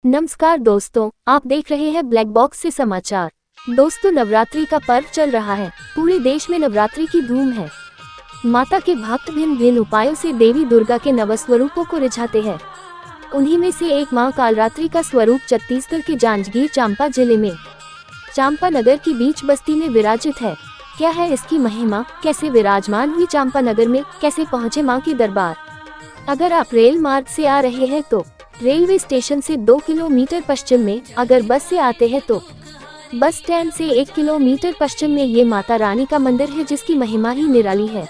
नमस्कार दोस्तों, आप देख रहे हैं ब्लैक बॉक्स से समाचार। दोस्तों, नवरात्रि का पर्व चल रहा है। पूरे देश में नवरात्रि की धूम है। माता के भक्त भिन्न भिन्न उपायों से देवी दुर्गा के नवस्वरूपों को रिझाते हैं। उन्हीं में से एक मां कालरात्रि का स्वरूप छत्तीसगढ़ के जांजगीर चांपा जिले में चांपा नगर की बीच बस्ती में विराजित है। क्या है इसकी महिमा, कैसे विराजमान हुई चांपा नगर में, कैसे पहुँचे मां की दरबार। अगर आप रेल मार्ग से आ रहे हैं तो रेलवे स्टेशन से 2 किलोमीटर पश्चिम में, अगर बस से आते हैं तो बस स्टैंड से 1 किलोमीटर पश्चिम में ये माता रानी का मंदिर है, जिसकी महिमा ही निराली है।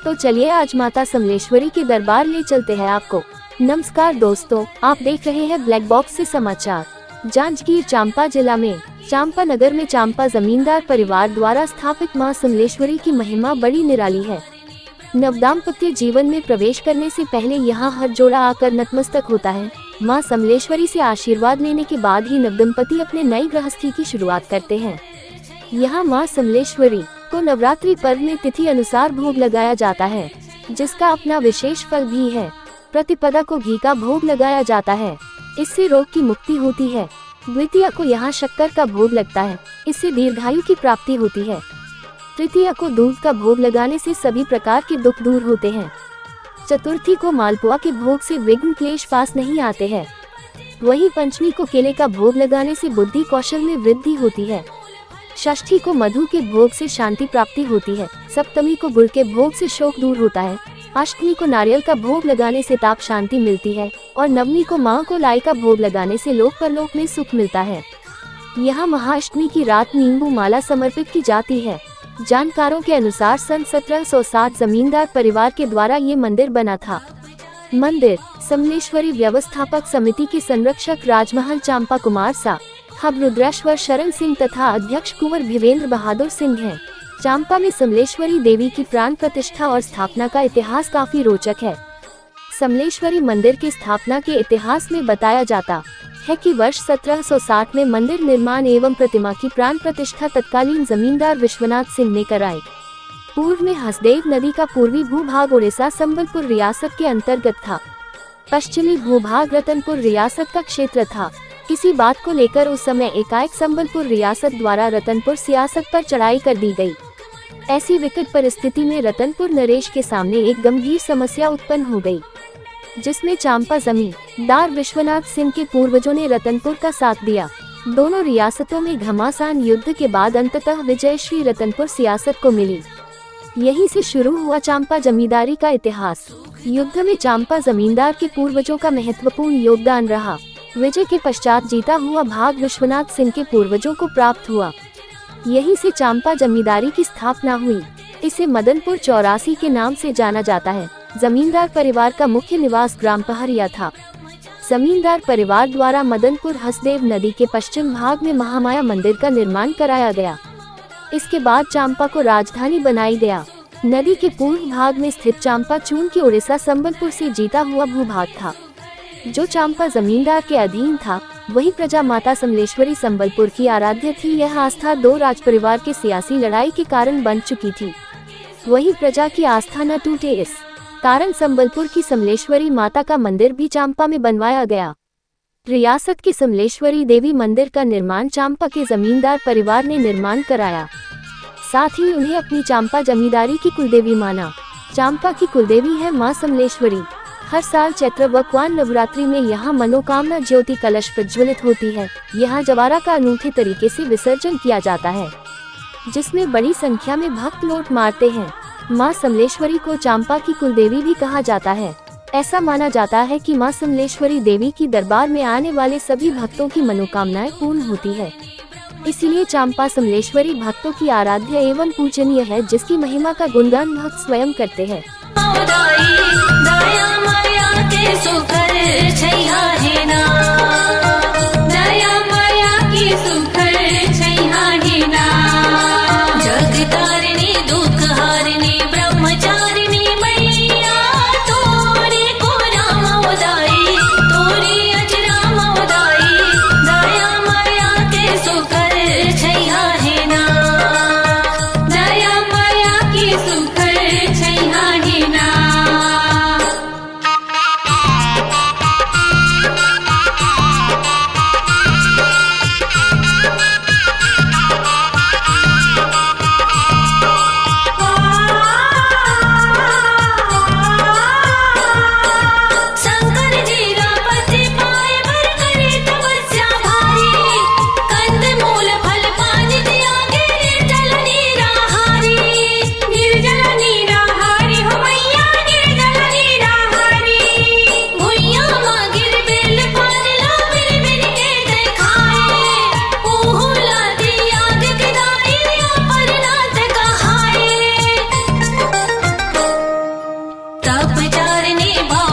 तो चलिए आज माता समलेश्वरी के दरबार ले चलते हैं आपको। नमस्कार दोस्तों, आप देख रहे हैं ब्लैक बॉक्स से समाचार। जांजगीर चांपा जिला में चांपा नगर में चांपा जमींदार परिवार द्वारा स्थापित मां समलेश्वरी की महिमा बड़ी निराली है। नवदाम्पत्य जीवन में प्रवेश करने से पहले यहाँ हर जोड़ा आकर नतमस्तक होता है। मां समलेश्वरी से आशीर्वाद लेने के बाद ही नवदंपति अपने नई गृहस्थी की शुरुआत करते हैं। यहाँ मां समलेश्वरी को नवरात्रि पर्व में तिथि अनुसार भोग लगाया जाता है, जिसका अपना विशेष फल भी है। प्रतिपदा को घी का भोग लगाया जाता है, इससे रोग की मुक्ति होती है। द्वितीया को यहाँ शक्कर का भोग लगता है, इससे दीर्घायु की प्राप्ति होती है। तृतीया को दूध का भोग लगाने से सभी प्रकार के दुख दूर होते हैं। चतुर्थी को मालपुआ के भोग से विघ्न क्लेश पास नहीं आते हैं। वहीं पंचमी को केले का भोग लगाने से बुद्धि कौशल में वृद्धि होती है। षष्ठी को मधु के भोग से शांति प्राप्ति होती है। सप्तमी को गुड़ के भोग से शोक दूर होता है। अष्टमी को नारियल का भोग लगाने से ताप शांति मिलती है और नवमी को मां को लाई का भोग लगाने से लोक परलोक में सुख मिलता है। यहाँ महाअष्टमी की रात नींबू माला समर्पित की जाती है। जानकारों के अनुसार सन 1760 जमींदार परिवार के द्वारा ये मंदिर बना था। मंदिर समलेश्वरी व्यवस्थापक समिति के संरक्षक राजमहल चांपा कुमार साहब रुद्रेश्वर शरण सिंह तथा अध्यक्ष कुंवर भिवेंद्र बहादुर सिंह हैं। चांपा में समलेश्वरी देवी की प्राण प्रतिष्ठा और स्थापना का इतिहास काफी रोचक है। समलेश्वरी मंदिर की स्थापना के इतिहास में बताया जाता है कि वर्ष 1760 में मंदिर निर्माण एवं प्रतिमा की प्राण प्रतिष्ठा तत्कालीन जमींदार विश्वनाथ सिंह ने कराई। पूर्व में हसदेव नदी का पूर्वी भूभाग उड़ीसा संबलपुर रियासत के अंतर्गत था। पश्चिमी भूभाग रतनपुर रियासत का क्षेत्र था। किसी बात को लेकर उस समय एकाएक संबलपुर रियासत द्वारा रतनपुर सियासत पर चढ़ाई कर दी गई। ऐसी विकट परिस्थिति में रतनपुर नरेश के सामने एक गंभीर समस्या उत्पन्न हो गई, जिसमें चांपा जमींदार विश्वनाथ सिंह के पूर्वजों ने रतनपुर का साथ दिया। दोनों रियासतों में घमासान युद्ध के बाद अंततः विजय श्री रतनपुर सियासत को मिली। यहीं से शुरू हुआ चांपा जमींदारी का इतिहास। युद्ध में चांपा जमींदार के पूर्वजों का महत्वपूर्ण योगदान रहा। विजय के पश्चात जीता हुआ भाग विश्वनाथ सिंह के पूर्वजों को प्राप्त हुआ। यहीं से चांपा जमींदारी की स्थापना हुई। इसे मदनपुर 84 के नाम से जाना जाता है। जमींदार परिवार का मुख्य निवास ग्राम पहरिया था। जमींदार परिवार द्वारा मदनपुर हसदेव नदी के पश्चिम भाग में महामाया मंदिर का निर्माण कराया गया। इसके बाद चांपा को राजधानी बनाई गया। नदी के पूर्व भाग में स्थित चांपा चून के उड़ीसा संबलपुर से जीता हुआ भूभाग था, जो चांपा जमींदार के अधीन था। वही प्रजा माता समलेश्वरी संबलपुर की आराध्य थी। यह आस्था 2 राज परिवार के सियासी लड़ाई के कारण बन चुकी थी। वही प्रजा की आस्था न टूटे, इस कारण संबलपुर की समलेश्वरी माता का मंदिर भी चांपा में बनवाया गया। रियासत की समलेश्वरी देवी मंदिर का निर्माण चांपा के जमींदार परिवार ने निर्माण कराया। साथ ही उन्हें अपनी चांपा जमींदारी की कुलदेवी माना। चांपा की कुलदेवी है मां समलेश्वरी। हर साल चैत्र व क्वान नवरात्रि में यहाँ मनोकामना ज्योति कलश प्रज्वलित होती है। यहाँ जवारा का अनूठे तरीके से विसर्जन किया जाता है, जिसमें बड़ी संख्या में भक्त लौट मारते हैं। मां समलेश्वरी को चांपा की कुलदेवी भी कहा जाता है। ऐसा माना जाता है कि मां समलेश्वरी देवी की दरबार में आने वाले सभी भक्तों की मनोकामनाएं पूर्ण होती है। इसलिए चांपा समलेश्वरी भक्तों की आराध्य एवं पूजनीय है, जिसकी महिमा का गुणगान भक्त स्वयं करते हैं। रे भाव